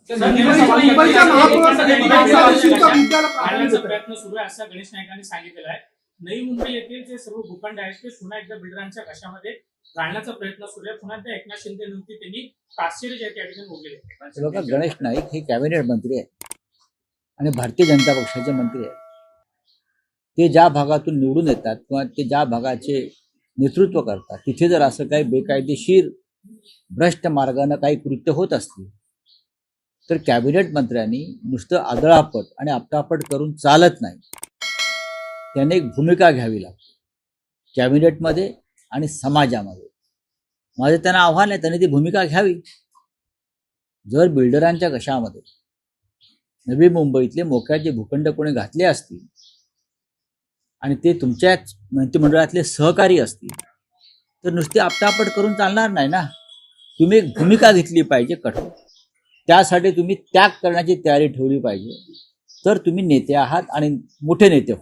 मुंबईच्या महापौरांचा प्रयत्न सुरू आहे असं गणेश नाईकांनी सांगितलेलं आहे. नवी मुंबई येथील जे सर्व भूखंड आहेत ते पुन्हा एकदा बिल्डरांच्या घशामध्ये घालण्याचा प्रयत्न सुरू आहे. पुन्हा एकदा एकनाथ शिंदे नंतर त्यांनी काश्मीर या ठिकाणी उरलेले. बघा, गणेश नाईक हे कॅबिनेट मंत्री आहेत आणि भारतीय जनता पक्षाचे मंत्री आहेत. ते ज्या भागातून निवडून येतात किंवा ते ज्या भागाचे नेतृत्व करतात तिथे जर असं काही बेकायदेशीर भ्रष्ट मार्गाने काही कृत्य होत असतील तर कॅबिनेट मंत्र्यांनी नुसतं आदळापट आणि आपटापट करून चालत नाही. त्याने एक भूमिका घ्यावी लागते कॅबिनेटमध्ये आणि समाजामध्ये. माझं त्यांना आव्हान आहे, त्यांनी ती भूमिका घ्यावी. जर बिल्डरांच्या घशामध्ये नवी मुंबईतले मोक्याचे भूखंड कोणी घातले असतील आणि ते तुमच्याच मंत्रिमंडळातले सहकारी असतील तर नुसती आपटापट करून चालणार नाही ना. तुम्ही एक भूमिका घेतली पाहिजे कठोर. त्यासाठी तुम्ही त्याग करण्याची तयारी ठेवली पाहिजे. तर तुम्ही नेते आहात आणि मोठे नेते व्हा.